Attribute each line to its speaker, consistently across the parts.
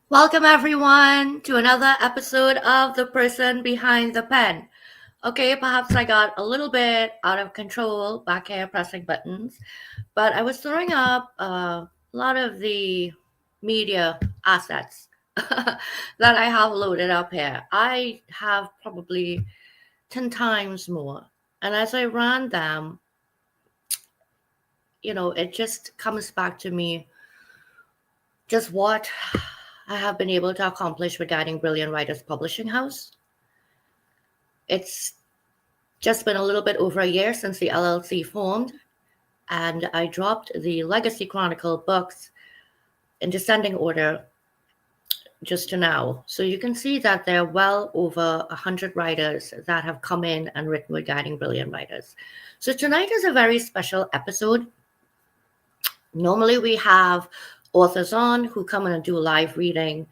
Speaker 1: Welcome, everyone, to another episode of The Person Behind the Pen. Okay, perhaps I got a little bit out of control back here pressing buttons, but I was throwing up a lot of the media assets that I have loaded up here. I have probably 10 times more. And as I ran them, it just comes back to me just what I have been able to accomplish regarding Brilliant Writers Publishing House. It's just been a little bit over a year since the LLC formed, and I dropped the Legacy Chronicle books in descending order just to now. So you can see that there are well over 100 writers that have come in and written regarding Brilliant Writers. So tonight is a very special episode. Normally we have authors on who come in and do live reading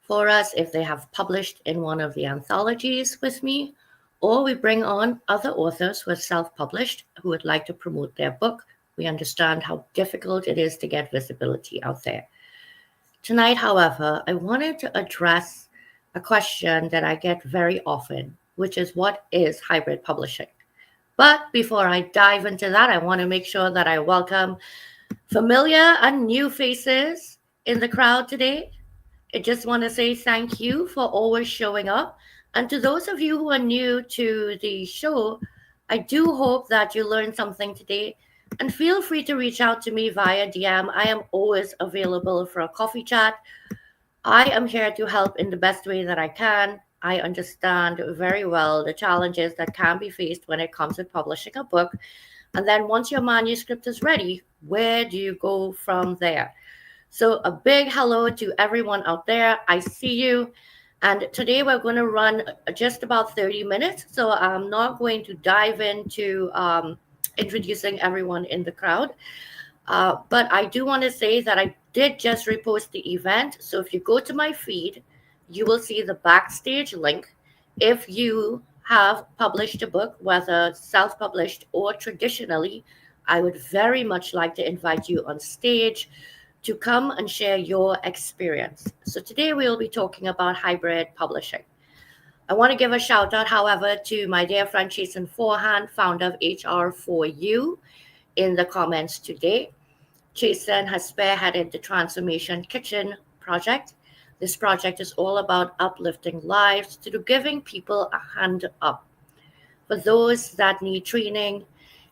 Speaker 1: for us if they have published in one of the anthologies with me, or we bring on other authors who are self-published who would like to promote their book. We understand how difficult it is to get visibility out there. Tonight, however, I wanted to address a question that I get very often, which is what is hybrid publishing? But before I dive into that, I want to make sure that I welcome familiar and new faces in the crowd today. I just want to say thank you for always showing up. And to those of you who are new to the show, I do hope that you learned something today. And feel free to reach out to me via DM. I am always available for a coffee chat. I am here to help in the best way that I can. I understand very well the challenges that can be faced when it comes to publishing a book. And then once your manuscript is ready, where do you go from there? So a big hello to everyone out there. I see you. And today we're going to run just about 30 minutes. So I'm not going to dive into introducing everyone in the crowd. But I do want to say that I did just repost the event. So if you go to my feed, you will see the backstage link. If you have published a book, whether self-published or traditionally, I would very much like to invite you on stage to come and share your experience. So today we will be talking about hybrid publishing. I want to give a shout out, however, to my dear friend Jason Forehand, founder of HR4U, in the comments today. Jason has spearheaded the Transformation Kitchen project. This project is all about uplifting lives through giving people a hand up. For those that need training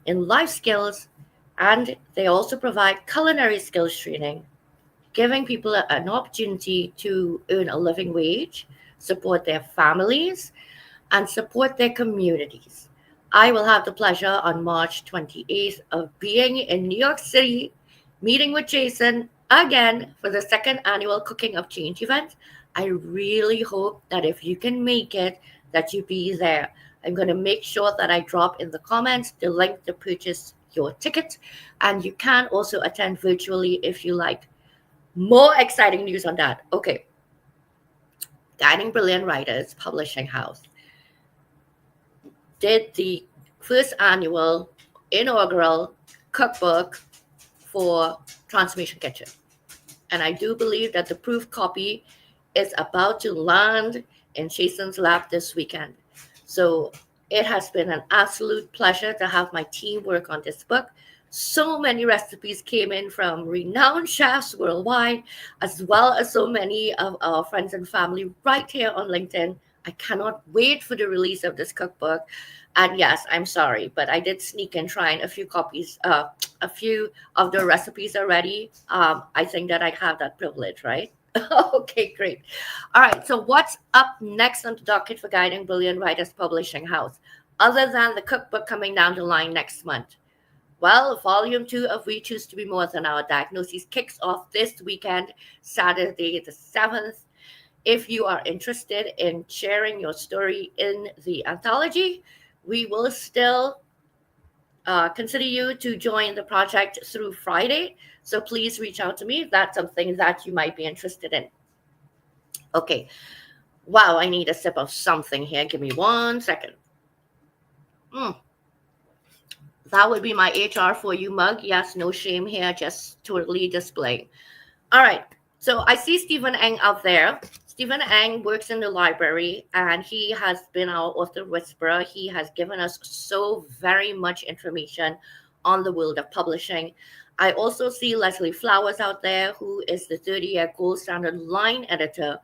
Speaker 1: in life skills, and they also provide culinary skills training, giving people an opportunity to earn a living wage, support their families, and support their communities. I will have the pleasure on March 28th of being in New York City, meeting with Jason again for the second annual Cooking of Change event. I really hope that if you can make it, that you be there. I'm going to make sure that I drop in the comments the link to purchase your ticket, and you can also attend virtually if you like. More exciting news on that. Okay. Guiding Brilliant Writers Publishing House did the first annual inaugural cookbook for Transformation Kitchen. And I do believe that the proof copy is about to land in Jason's lap this weekend. So it has been an absolute pleasure to have my team work on this book. So many recipes came in from renowned chefs worldwide, as well as so many of our friends and family right here on LinkedIn. I cannot wait for the release of this cookbook. And yes, I'm sorry, but I did sneak in trying a few copies, a few of the recipes already. I think that I have that privilege, right? Okay, great. All right, so what's up next on the docket for Guiding Brilliant Writers Publishing House, other than the cookbook coming down the line next month? Well, Volume 2 of We Choose to Be More Than Our Diagnosis kicks off this weekend, Saturday the 7th. If you are interested in sharing your story in the anthology, we will still consider you to join the project through Friday. So please reach out to me if that's something that you might be interested in. Okay. Wow, I need a sip of something here. Give me 1 second. That would be my HR4U mug. Yes, no shame here, just totally displaying. All right. So I see Stephen Eng out there. Stephen Eng works in the library and he has been our author whisperer. He has given us so very much information on the world of publishing. I also see Leslie Flowers out there, who is the 30-year gold standard line editor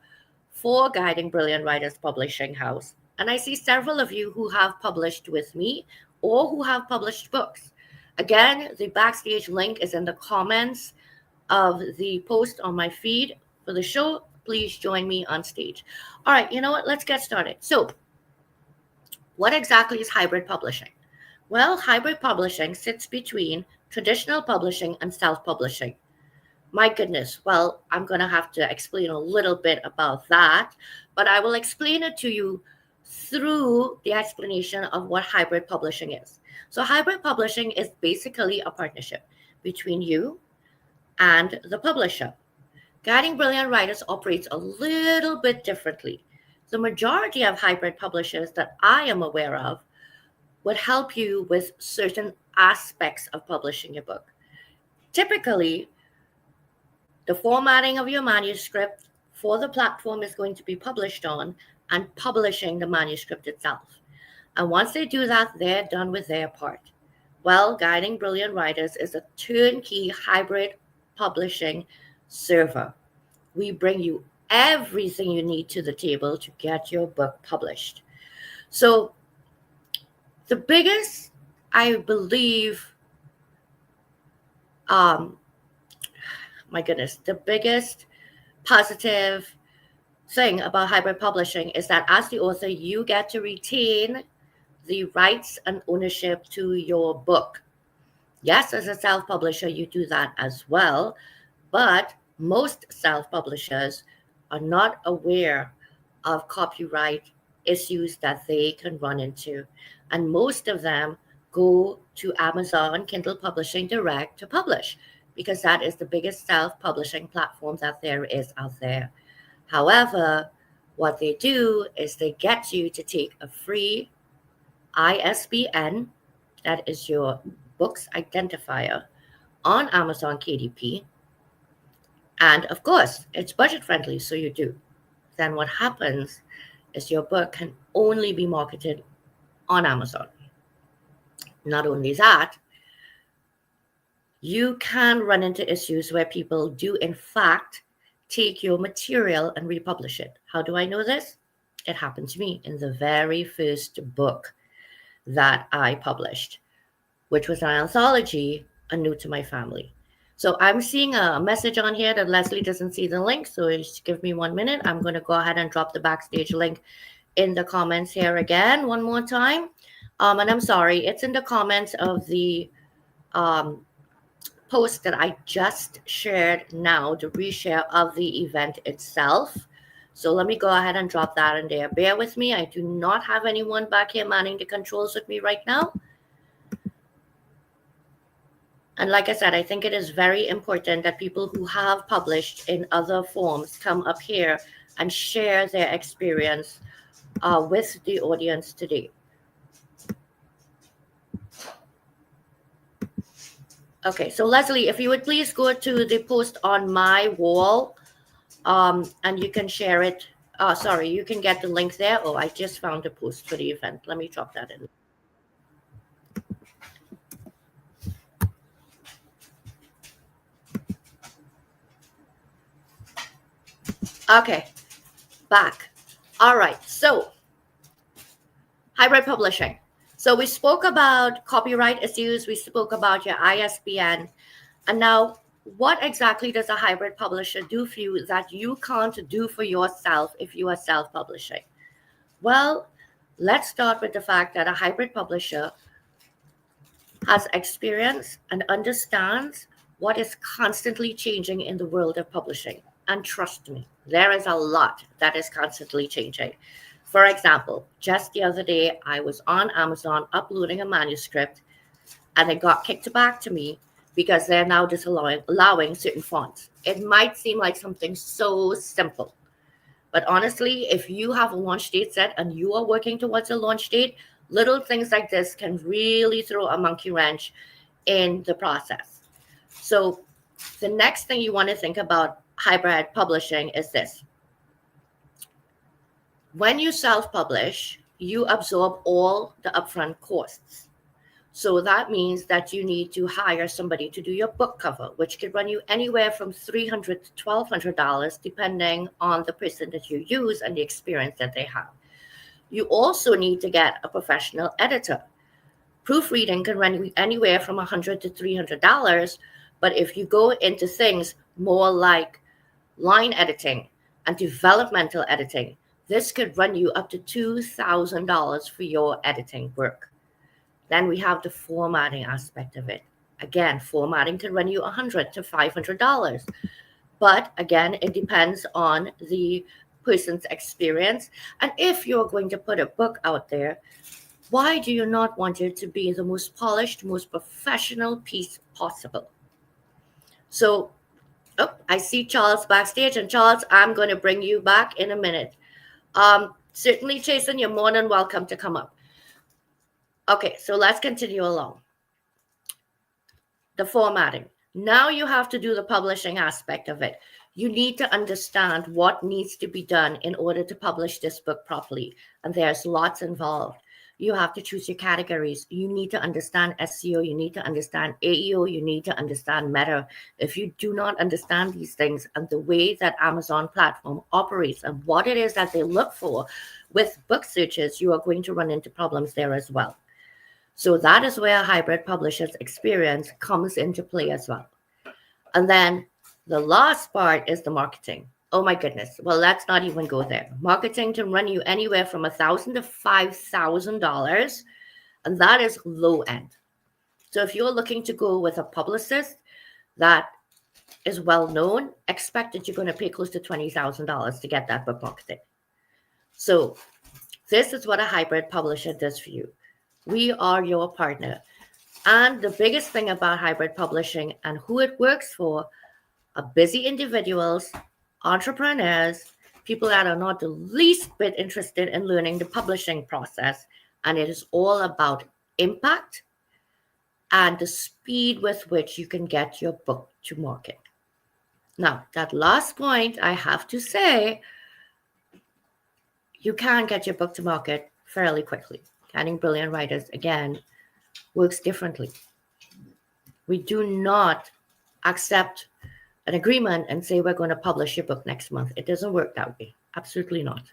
Speaker 1: for Guiding Brilliant Writers Publishing House. And I see several of you who have published with me or who have published books. Again, the backstage link is in the comments of the post on my feed for the show. Please join me on stage. All right, you know what? Let's get started. So, what exactly is hybrid publishing? Well, hybrid publishing sits between traditional publishing and self-publishing. My goodness. Well, I'm going to have to explain a little bit about that, but I will explain it to you through the explanation of what hybrid publishing is. So hybrid publishing is basically a partnership between you and the publisher. Guiding Brilliant Writers operates a little bit differently. The majority of hybrid publishers that I am aware of would help you with certain aspects of publishing your book. Typically, the formatting of your manuscript for the platform is going to be published on and publishing the manuscript itself. And once they do that, they're done with their part. Well, Guiding Brilliant Writers is a turnkey hybrid publishing server. We bring you everything you need to the table to get your book published. So the biggest, I believe, the biggest positive thing about hybrid publishing is that as the author, you get to retain the rights and ownership to your book. Yes, as a self-publisher, you do that as well, but most self-publishers are not aware of copyright issues that they can run into. And most of them go to Amazon Kindle Publishing Direct to publish, because that is the biggest self-publishing platform that there is out there. However, what they do is they get you to take a free ISBN, that is your book's identifier, on Amazon KDP. And of course, it's budget friendly, so you do. Then what happens is your book can only be marketed on Amazon. Not only that, you can run into issues where people do in fact take your material and republish it. How do I know this? It happened to me in the very first book that I published, which was an anthology, A New to My Family. So I'm seeing a message on here that Leslie doesn't see the link, so just give me 1 minute. I'm going to go ahead and drop the backstage link in the comments here again one more time. And I'm sorry, it's in the comments of the post that I just shared now, the reshare of the event itself. So let me go ahead and drop that in there. Bear with me. I do not have anyone back here manning the controls with me right now. And like I said, I think it is very important that people who have published in other forms come up here and share their experience with the audience today. Okay, so Leslie, if you would please go to the post on my wall, and you can share it. Sorry, you can get the link there. Oh, I just found the post for the event. Let me drop that in. Okay, back. All right, so hybrid publishing. So we spoke about copyright issues. We spoke about your ISBN. And now, what exactly does a hybrid publisher do for you that you can't do for yourself if you are self-publishing? Well, let's start with the fact that a hybrid publisher has experience and understands what is constantly changing in the world of publishing. And trust me, there is a lot that is constantly changing. For example, just the other day, I was on Amazon uploading a manuscript and it got kicked back to me because they're now allowing certain fonts. It might seem like something so simple, but honestly, if you have a launch date set and you are working towards a launch date, little things like this can really throw a monkey wrench in the process. So the next thing you want to think about, hybrid publishing is this. When you self-publish, you absorb all the upfront costs. So that means that you need to hire somebody to do your book cover, which could run you anywhere from $300 to $1,200, depending on the person that you use and the experience that they have. You also need to get a professional editor. Proofreading can run you anywhere from $100 to $300, but if you go into things more like line editing and developmental editing, this could run you up to $2,000 for your editing work. Then we have the formatting aspect of it. Again, formatting can run you $100 to $500. But again, it depends on the person's experience. And if you're going to put a book out there, why do you not want it to be the most polished, most professional piece possible? So, I see Charles backstage. And Charles, I'm going to bring you back in a minute. Certainly, Jason, you're more than welcome to come up. Okay, so let's continue along. The formatting. Now you have to do the publishing aspect of it. You need to understand what needs to be done in order to publish this book properly. And there's lots involved. You have to choose your categories. You need to understand SEO. You need to understand AEO. You need to understand Meta. If you do not understand these things and the way that Amazon platform operates and what it is that they look for with book searches, you are going to run into problems there as well. So that is where a hybrid publisher's experience comes into play as well. And then the last part is the marketing. Oh my goodness. Well, let's not even go there. Marketing can run you anywhere from $1,000 to $5,000, and that is low end. So if you're looking to go with a publicist that is well known, expect that you're going to pay close to $20,000 to get that book marketed. So this is what a hybrid publisher does for you. We are your partner. And the biggest thing about hybrid publishing and who it works for are busy individuals, entrepreneurs, people that are not the least bit interested in learning the publishing process. And it is all about impact and the speed with which you can get your book to market. Now, that last point, I have to say, you can get your book to market fairly quickly. Getting Brilliant Writers, again, works differently. We do not accept an agreement and say we're going to publish your book next month. It doesn't work that way. Absolutely not.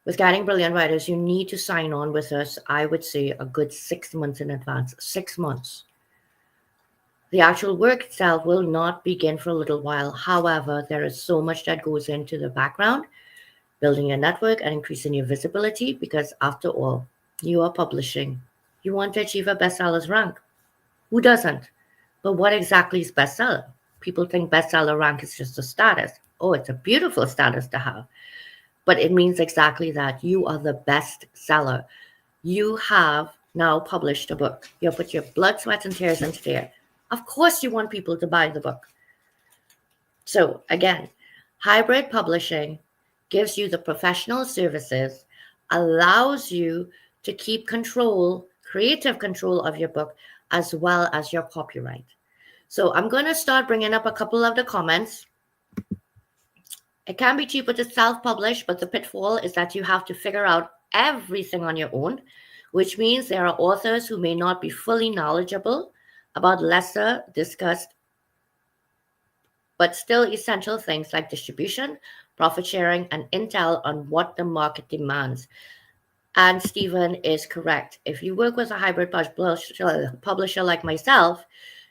Speaker 1: With Getting Brilliant Writers, you need to sign on with us, I would say, a good 6 months in advance. 6 months. The actual work itself will not begin for a little while. However, there is so much that goes into the background, building your network and increasing your visibility, because after all, you are publishing. You want to achieve a bestsellers rank. Who doesn't? But what exactly is bestseller? People think bestseller rank is just a status. Oh, it's a beautiful status to have. But it means exactly that. You are the best seller. You have now published a book. You put your blood, sweat, and tears into there. Of course you want people to buy the book. So again, hybrid publishing gives you the professional services, allows you to keep control, creative control of your book, as well as your copyright. So I'm going to start bringing up a couple of the comments. It can be cheaper to self-publish, but the pitfall is that you have to figure out everything on your own, which means there are authors who may not be fully knowledgeable about lesser discussed, but still essential things like distribution, profit sharing, and intel on what the market demands. And Stephen is correct. If you work with a hybrid publisher like myself,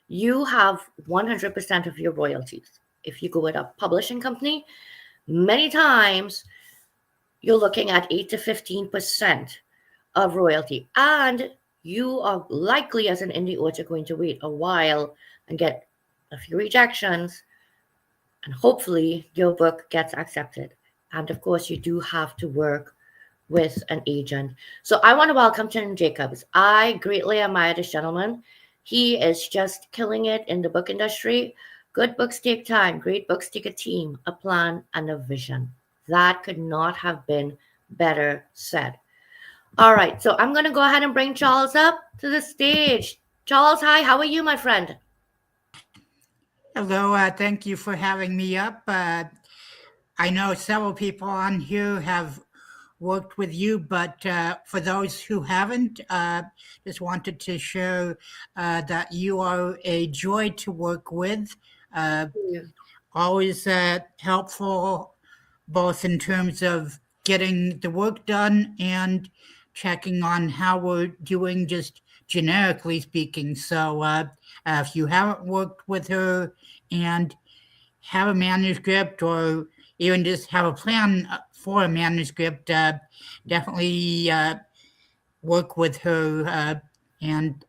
Speaker 1: you have 100% of your royalties. If you go with a publishing company, many times you're looking at 8 to 15% of royalty. And you are likely, as an indie author, going to wait a while and get a few rejections. And hopefully your book gets accepted. And of course, you do have to work with an agent. So I want to welcome Tim Jacobs. I greatly admire this gentleman. He is just killing it in the book industry. Good books take time. Great books take a team, a plan, and a vision. That could not have been better said. All right, so I'm going to go ahead and bring Charles up to the stage. Charles, hi. How are you, my friend?
Speaker 2: Hello, thank you for having me up. I know several people on here have worked with you, but for those who haven't, just wanted to show that you are a joy to work with. Uh,
Speaker 1: Yeah.
Speaker 2: Always helpful, both in terms of getting the work done and checking on how we're doing, just generically speaking. So, if you haven't worked with her and have a manuscript or even just have a plan for a manuscript, definitely work with her. And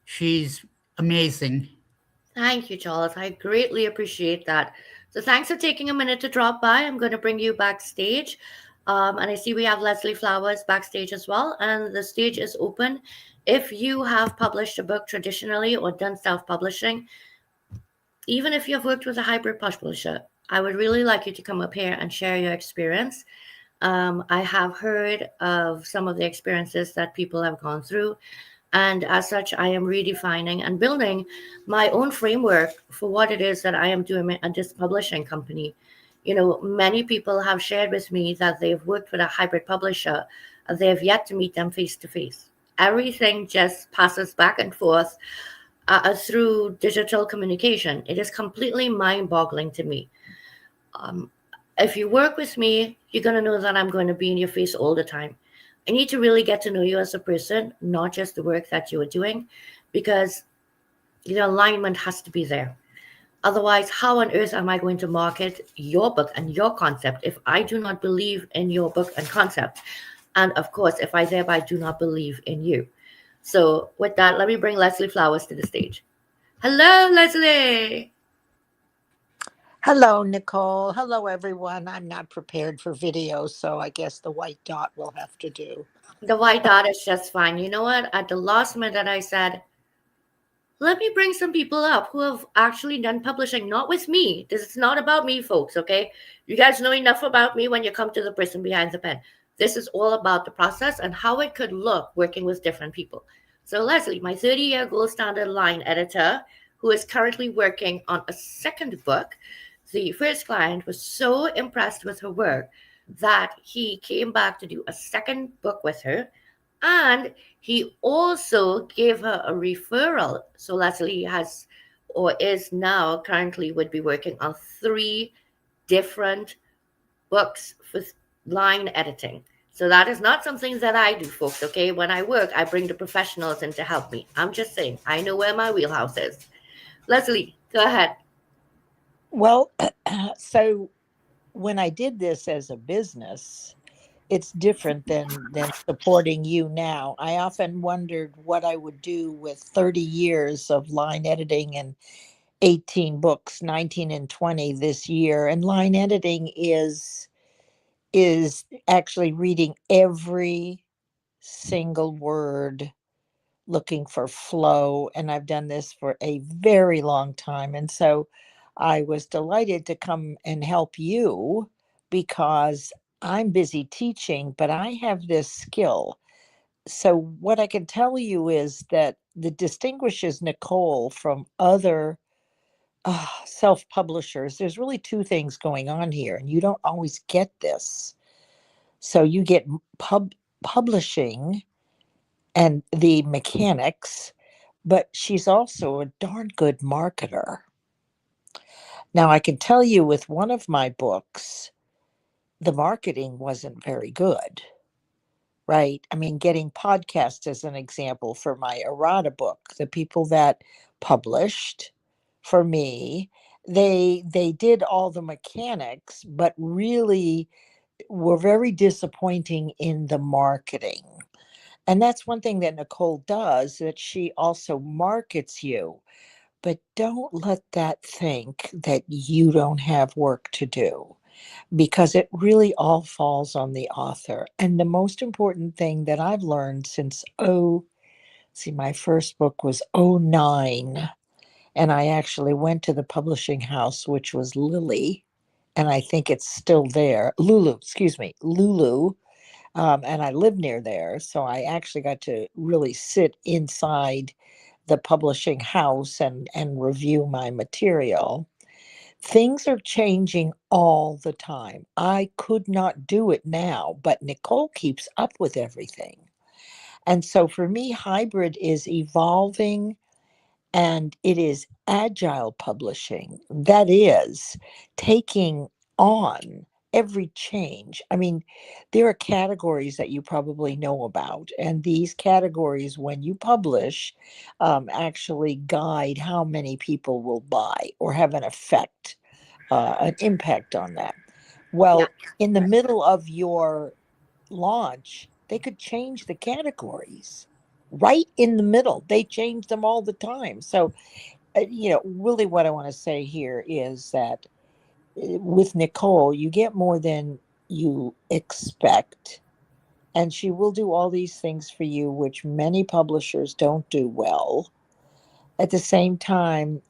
Speaker 2: she's amazing.
Speaker 1: Thank you, Charles. I greatly appreciate that. So thanks for taking a minute to drop by. I'm going to bring you backstage. And I see we have Leslie Flowers backstage as well. And the stage is open. If you have published a book traditionally or done self publishing, even if you've worked with a hybrid publisher, I would really like you to come up here and share your experience. I have heard of some of the experiences that people have gone through. And as such, I am redefining and building my own framework for what it is that I am doing at this publishing company. You know, many people have shared with me that they've worked with a hybrid publisher and they have yet to meet them face to face. Everything just passes back and forth through digital communication. It is completely mind boggling to me. Um, if you work with me, you're going to know that I'm going to be in your face all the time. I need to really get to know you as a person, not just the work that you are doing, because alignment has to be there. Otherwise, how on earth am I going to market your book and your concept if I do not believe in your book and concept? And of course, if I thereby do not believe in you. So, with that, let me bring Leslie Flowers to the stage. Hello, Leslie.
Speaker 3: Hello, Nicole. Hello, everyone. I'm not prepared for video, so I guess the white dot will have to do.
Speaker 1: The white dot is just fine. You know what? At the last minute, I said, let me bring some people up who have actually done publishing, not with me. This is not about me, folks, okay? You guys know enough about me when you come to the person behind the pen. This is all about the process and how it could look working with different people. So, Leslie, my 30-year gold standard line editor, who is currently working on a second book, the first client was so impressed with her work that he came back to do a second book with her. And he also gave her a referral. So Leslie has or is now currently would be working on three different books for line editing. So that is not something that I do, folks. Okay. When I work, I bring the professionals in to help me. I'm just saying, I know where my wheelhouse is. Leslie, go ahead.
Speaker 3: Well, so when I did this as a business, it's different than supporting you now. I often wondered what I would do with 30 years of line editing and 18 books, 19 and 20 this year. And line editing is actually reading every single word, looking for flow. And I've done this for a very long time. And so I was delighted to come and help you because I'm busy teaching, but I have this skill. So, what I can tell you is that the distinguishes Nicole from other self publishers. There's really two things going on here, and you don't always get this. So, you get publishing and the mechanics, but she's also a darn good marketer. Now, I can tell you with one of my books, the marketing wasn't very good, right? I mean, getting podcasts as an example for my errata book, the people that published for me, they did all the mechanics, but really were very disappointing in the marketing. And that's one thing that Nicole does, that she also markets you. But don't let that think that you don't have work to do, because it really all falls on the author. And the most important thing that I've learned since, my first book was '09. And I actually went to the publishing house, which was Lily. And I think it's still there. Lulu, excuse me, Lulu. And I live near there. So I actually got to really sit inside the publishing house and review my material. Things are changing all the time. I could not do it now, but Nicole keeps up with everything. And so for me, hybrid is evolving and it is agile publishing. That is taking on every change. I mean, there are categories that you probably know about, and these categories, when you publish, actually guide how many people will buy or have an effect, an impact on that.
Speaker 1: Yeah.
Speaker 3: Well, in the middle of your launch, they could change the categories right in the middle. They change them all the time. So, really what I want to say here is that with Nicole, you get more than you expect. And she will do all these things for you, which many publishers don't do well. At the same time,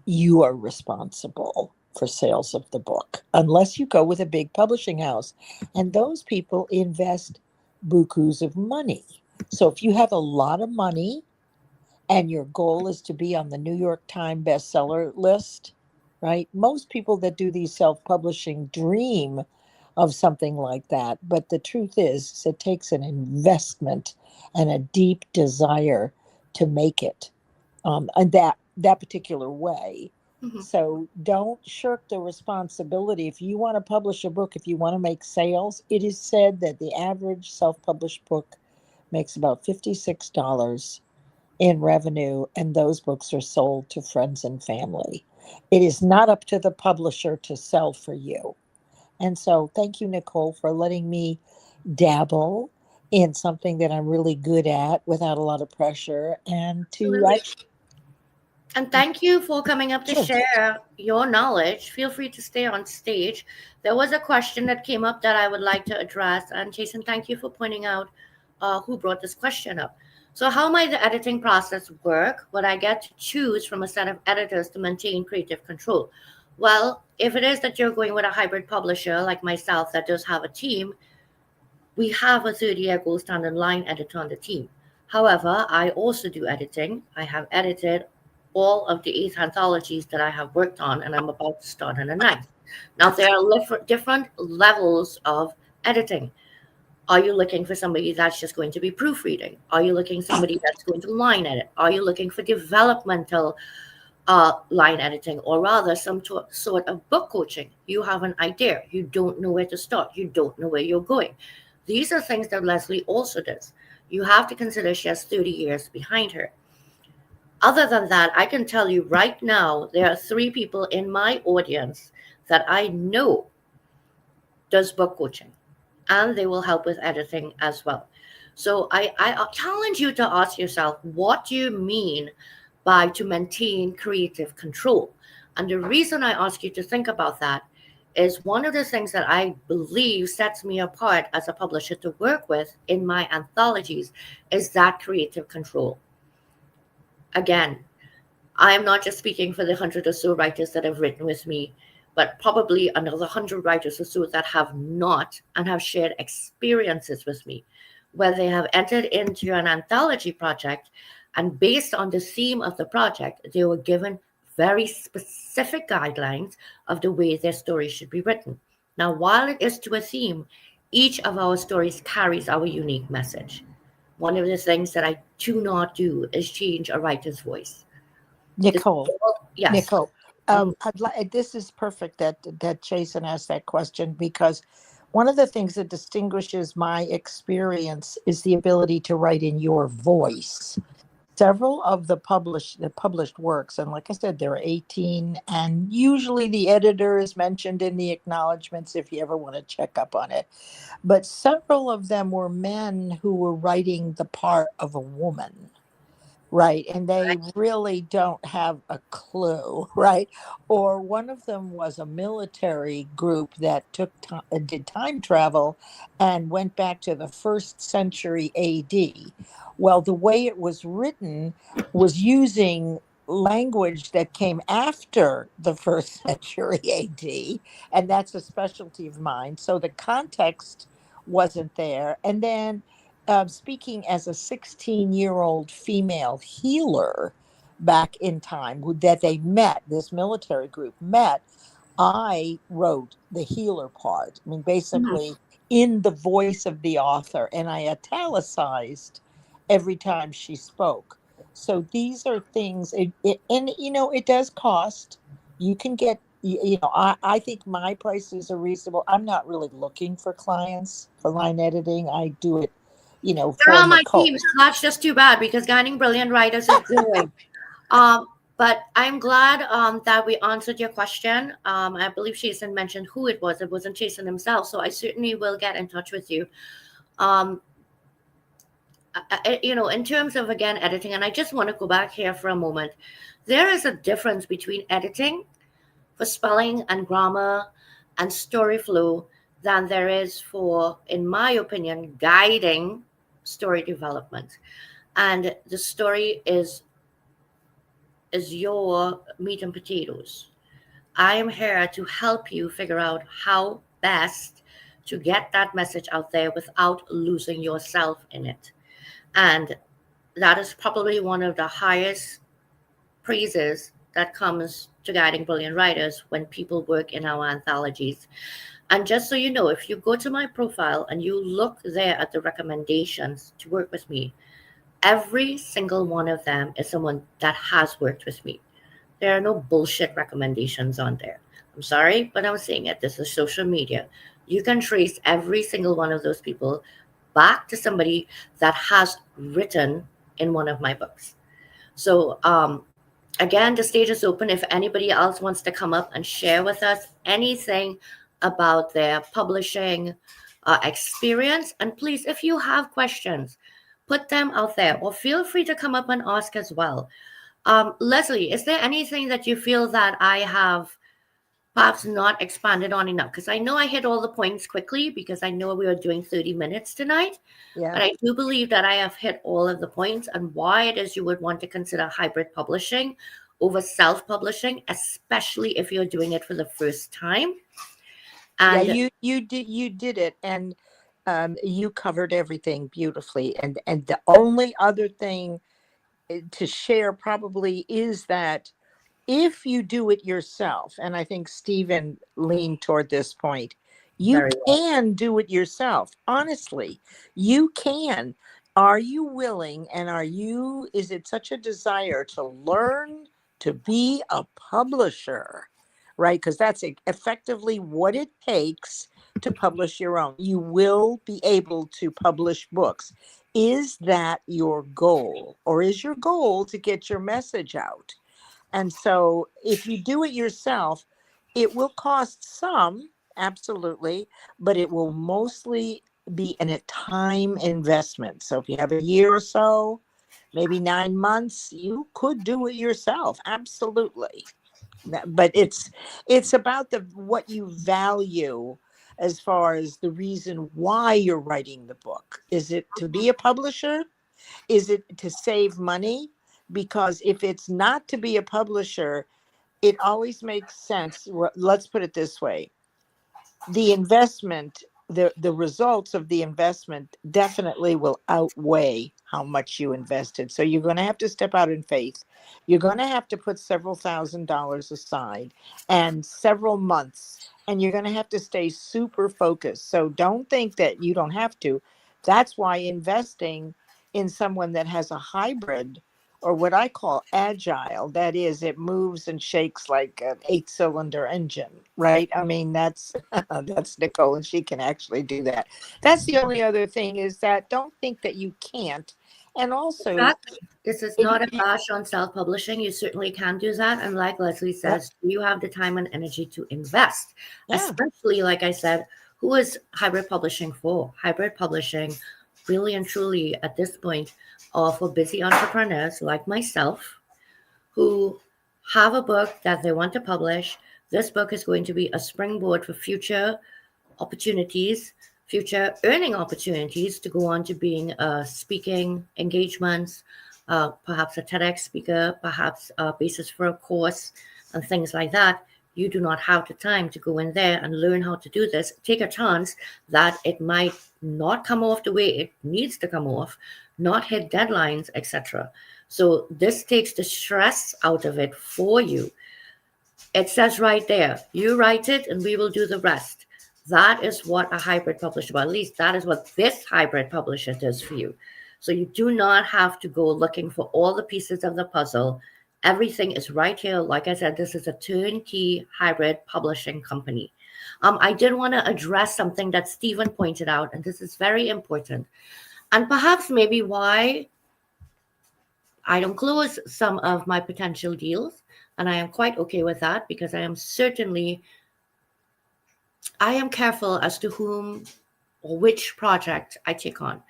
Speaker 3: you are responsible for sales of the book, unless you go with a big publishing house. And those people invest bukus of money. So if you have a lot of money and your goal is to be on the New York Times bestseller list, right? Most people that do these self publishing dream of something like that. But the truth is, it takes an investment and a deep desire to make it, and that particular way.
Speaker 1: Mhm.
Speaker 3: So don't shirk the responsibility. If you want to publish a book, if you want to make sales, it is said that the average self published book makes about $56 in revenue, and those books are sold to friends and family. It is not up to the publisher to sell for you. And so, thank you, Nicole, for letting me dabble in something that I'm really good at without a lot of pressure and to
Speaker 1: Absolutely.
Speaker 3: actually.
Speaker 1: And thank you for coming up to
Speaker 3: Sure.
Speaker 1: share your knowledge. Feel free to stay on stage. There was a question that came up that I would like to address. And Jason, thank you for pointing out who brought this question up. So, how might the editing process work? Would I get to choose from a set of editors to maintain creative control? Well, if it is that you're going with a hybrid publisher like myself that does have a team, we have a 30-year gold standard line editor on the team. However, I also do editing. I have edited all of the 8 anthologies that I have worked on, and I'm about to start on a ninth. Now, there are different levels of editing. Are you looking for somebody that's just going to be proofreading? Are you looking for somebody that's going to line edit? Are you looking for developmental line editing, or rather some sort of book coaching? You have an idea, you don't know where to start, you don't know where you're going. These are things that Leslie also does. You have to consider she has 30 years behind her. Other than that, I can tell you right now, there are 3 people in my audience that I know does book coaching, and they will help with editing as well. So I challenge you to ask yourself, what do you mean by to maintain creative control? And the reason I ask you to think about that is one of the things that I believe sets me apart as a publisher to work with in my anthologies is that creative control. Again, I am not just speaking for the 100 or so writers that have written with me, but probably another 100 writers or so that have not and have shared experiences with me, where they have entered into an anthology project, and based on the theme of the project, they were given very specific guidelines of the way their story should be written. Now, while it is to a theme, each of our stories carries our unique message. One of the things that I do not do is change a writer's voice.
Speaker 3: Nicole,
Speaker 1: Yes.
Speaker 3: Nicole,
Speaker 1: Mhm.
Speaker 3: this is perfect that Jason asked that question, because one of the things that distinguishes my experience is the ability to write in your voice. Several of the published works, and like I said, there are 18, and usually the editor is mentioned in the acknowledgments if you ever want to check up on it. But several of them were men who were writing the part of a woman, right? And they really don't have a clue, right? Or one of them was a military group that did time travel and went back to the first century AD. Well, the way it was written was using language that came after the first century AD, and that's a specialty of mine. So the context wasn't there. And then speaking as a 16-year-old female healer back in time that they met, this military group met, I wrote the healer part. I mean,
Speaker 1: Mhm.
Speaker 3: basically in the voice of the author, and I italicized every time she spoke. So these are things, and it does cost. You can get, I think my prices are reasonable. I'm not really looking for clients for line editing. I do it,
Speaker 1: They're
Speaker 3: for
Speaker 1: on my
Speaker 3: Nicole.
Speaker 1: team, so that's just too bad because Guiding Brilliant Writers is growing. Um, but I'm glad that we answered your question. I believe Jason mentioned who it was. It wasn't Jason himself, so I certainly will get in touch with you. Um, in terms of again editing, and I just want to go back here for a moment. There is a difference between editing for spelling and grammar and story flow than there is for, in my opinion, guiding story development. And the story is your meat and potatoes. I am here to help you figure out how best to get that message out there without losing yourself in it. And that is probably one of the highest praises that comes to guiding brilliant writers when people work in our anthologies. And just so you know, if you go to my profile and you look there at the recommendations to work with me, every single one of them is someone that has worked with me. There are no bullshit recommendations on there. I'm sorry, but I'm saying it. This is social media. You can trace every single one of those people back to somebody that has written in one of my books. So, again, the stage is open. If anybody else wants to come up and share with us anything about their publishing experience, and please, if you have questions, put them out there or feel free to come up and ask as well. Leslie, is there anything that you feel that I have perhaps not expanded on enough? Because I know I hit all the points quickly because I know we were doing 30 minutes tonight,
Speaker 3: Yeah.
Speaker 1: but I do believe that I have hit all of the points and why it is you would want to consider hybrid publishing over self-publishing, especially if you're doing it for the first time.
Speaker 3: Yeah,
Speaker 1: And
Speaker 3: you did it, and you covered everything beautifully. And the only other thing to share probably is that if you do it yourself, and I think Stephen leaned toward this point, you
Speaker 1: very well.
Speaker 3: can do it yourself. Honestly, you can. Are you willing, and is it such a desire to learn to be a publisher? Right? Because that's effectively what it takes to publish your own. You will be able to publish books. Is that your goal? Or is your goal to get your message out? And so if you do it yourself, it will cost some, absolutely, but it will mostly be a time investment. So if you have a year or so, maybe 9 months, you could do it yourself. Absolutely. But it's about what you value as far as the reason why you're writing the book. Is it to be a publisher? Is it to save money? Because if it's not to be a publisher, it always makes sense. Let's put it this way. The investment, the results of the investment definitely will outweigh how much you invested. So you're going to have to step out in faith. You're going to have to put several $1,000s aside and several months, and you're going to have to stay super focused. So don't think that you don't have to. That's why investing in someone that has a hybrid, or what I call agile, that is, it moves and shakes like an 8-cylinder engine, right? I mean, that's that's Nicole, and she can actually do that. That's the only other thing, is that don't think that you can't. And also,
Speaker 1: Exactly. This is
Speaker 3: if
Speaker 1: not a bash on self-publishing. You certainly can do that. And like Leslie
Speaker 3: yeah,
Speaker 1: says, you have the time and energy to invest,
Speaker 3: yeah,
Speaker 1: especially, like I said, who is hybrid publishing for? Hybrid publishing, really and truly, at this point, are for busy entrepreneurs like myself who have a book that they want to publish. This book is going to be a springboard for future opportunities, future earning opportunities to go on to being speaking engagements, perhaps a TEDx speaker, perhaps a basis for a course, and things like that. You do not have the time to go in there and learn how to do this. Take a chance that it might not come off the way it needs to come off, not hit deadlines, etc. So this takes the stress out of it for you. It says right there, you write it and we will do the rest. That is what a hybrid publisher, well, at least that is what this hybrid publisher does for you. So you do not have to go looking for all the pieces of the puzzle. Everything is right here. Like I said, this is a turnkey hybrid publishing company. I did want to address something that Stephen pointed out, and this is very important. And perhaps maybe why I don't close some of my potential deals. And I am quite okay with that because I am careful as to whom or which project I take on.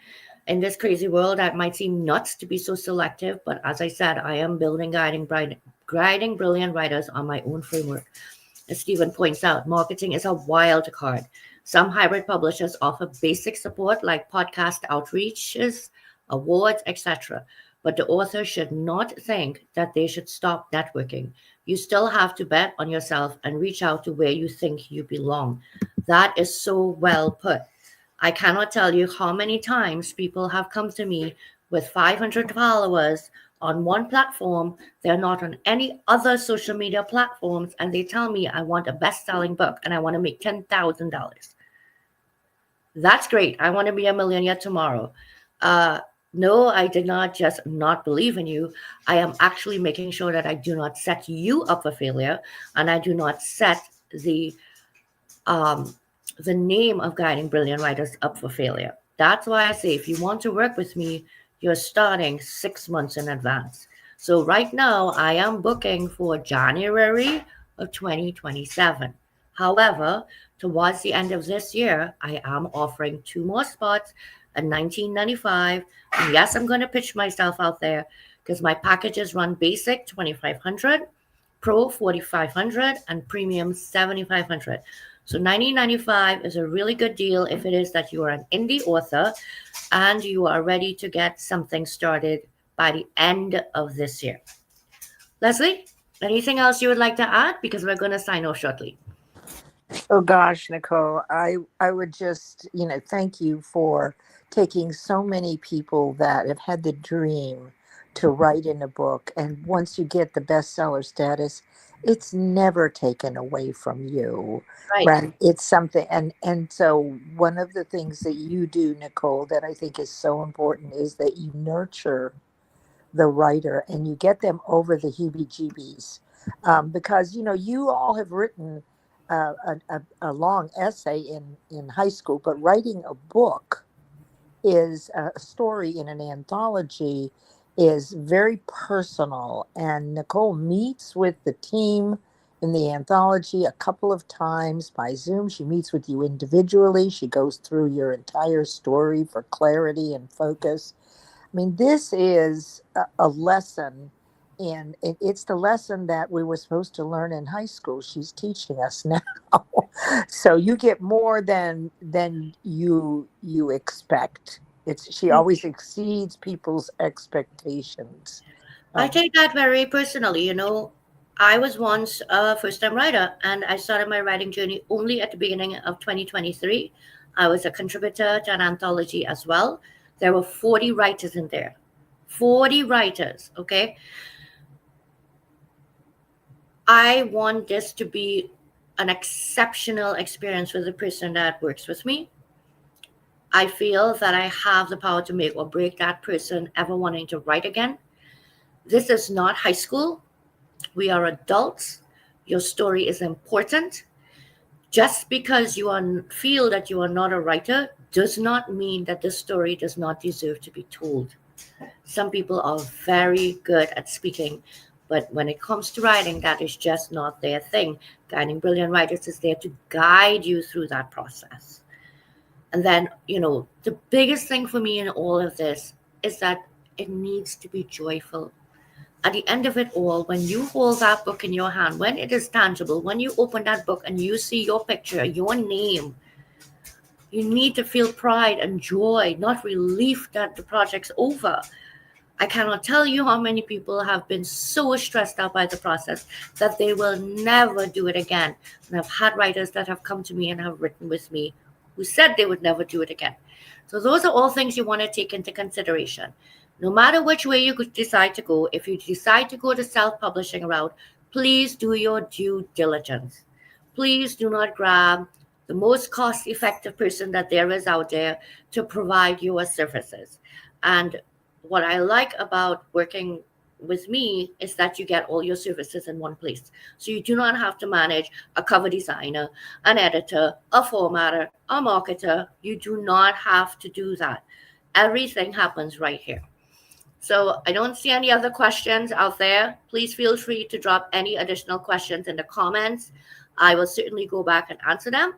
Speaker 1: In this crazy world, that might seem nuts to be so selective, but as I said, I am building guiding brilliant writers on my own framework. As Stephen points out, marketing is a wild card. Some hybrid publishers offer basic support like podcast outreaches, awards, etc. But the author should not think that they should stop networking. You still have to bet on yourself and reach out to where you think you belong. That is so well put. I cannot tell you how many times people have come to me with 500 followers on one platform. They're not on any other social media platforms, and they tell me I want a best-selling book and I want to make $10,000. That's great. I want to be a millionaire tomorrow. No, I did not just not believe in you. I am actually making sure that I do not set you up for failure, and I do not set the name of Guiding Brilliant Writers up for failure. That's why I say if you want to work with me, you're starting 6 months in advance. So right now, I am booking for January of 2027. However, towards the end of this year, I am offering 2 more spots at $19.95. And yes, I'm going to pitch myself out there because my packages run basic $2,500, pro $4,500, and premium $7,500. So $19.95 is a really good deal if it is that you are an indie author and you are ready to get something started by the end of this year. Leslie, anything else you would like to add? Because we're going to sign off shortly.
Speaker 3: Oh gosh, Nicole, I would just, thank you for taking so many people that have had the dream to write in a book. And once you get the bestseller status, it's never taken away from you. Right. It's something. And so one of the things that you do, Nicole, that I think is so important is that you nurture the writer and you get them over the heebie-jeebies. Because, you all have written a long essay in high school, but writing a book is a story in an anthology is very personal. And Nicole meets with the team in the anthology a couple of times by Zoom. She meets with you individually. She goes through your entire story for clarity and focus. I mean, this is a lesson, and it's the lesson that we were supposed to learn in high school. She's teaching us now. So you get more than you expect. She always exceeds people's expectations.
Speaker 1: I take that very personally. I was once a first-time writer, and I started my writing journey only at the beginning of 2023. I was a contributor to an anthology as well. There were 40 writers in there. 40 writers, okay? I want this to be an exceptional experience for the person that works with me. I feel that I have the power to make or break that person ever wanting to write again. This is not high school. We are adults. Your story is important. Just because you feel that you are not a writer does not mean that this story does not deserve to be told. Some people are very good at speaking, but when it comes to writing, that is just not their thing. Guiding Brilliant Writers is there to guide you through that process. And then, the biggest thing for me in all of this is that it needs to be joyful. At the end of it all, when you hold that book in your hand, when it is tangible, when you open that book and you see your picture, your name, you need to feel pride and joy, not relief that the project's over. I cannot tell you how many people have been so stressed out by the process that they will never do it again. And I've had writers that have come to me and have written with me who said they would never do it again. So those are all things you want to take into consideration. No matter which way you decide to go, if you decide to go the self-publishing route, please do your due diligence. Please do not grab the most cost-effective person that there is out there to provide your services. And what I like about working with me is that you get all your services in one place. So you do not have to manage a cover designer, an editor, a formatter, a marketer. You do not have to do that. Everything happens right here. So I don't see any other questions out there. Please feel free to drop any additional questions in the comments. I will certainly go back and answer them.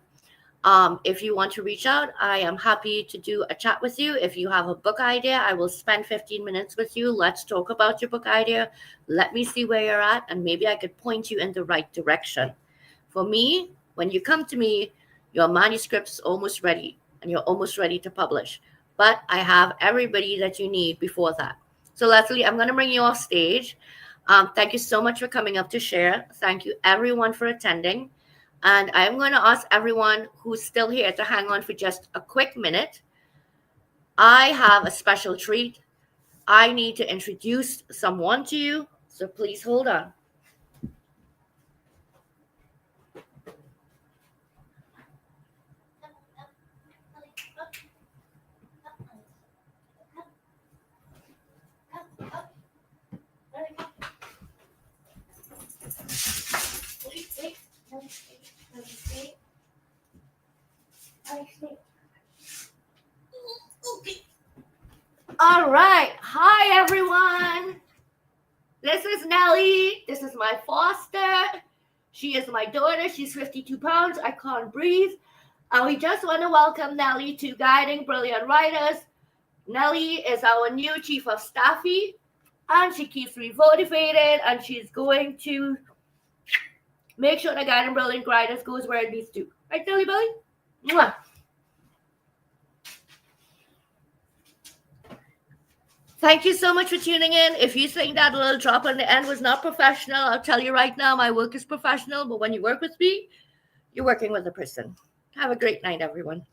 Speaker 1: If you want to reach out, I am happy to do a chat with you. If you have a book idea, I will spend 15 minutes with you. Let's talk about your book idea. Let me see where you're at, and maybe I could point you in the right direction. For me, when you come to me, your manuscript is almost ready, and you're almost ready to publish. But I have everybody that you need before that. So Leslie, I'm going to bring you off stage. Thank you so much for coming up to share. Thank you, everyone, for attending. And I'm going to ask everyone who's still here to hang on for just a quick minute. I have a special treat. I need to introduce someone to you, so please hold on. Okay. All right. Hi, everyone. This is Nellie. This is my foster. She is my daughter. She's 52 pounds. I can't breathe. And we just want to welcome Nellie to Guiding Brilliant Writers. Nellie is our new chief of staffy, and she keeps me motivated, and she's going to make sure that Guiding Brilliant Writers goes where it needs to. Right, Nellie Belly? Mwah. Thank you so much for tuning in. If you think that little drop on the end was not professional, I'll tell you right now, my work is professional. But when you work with me, you're working with a person. Have a great night, everyone.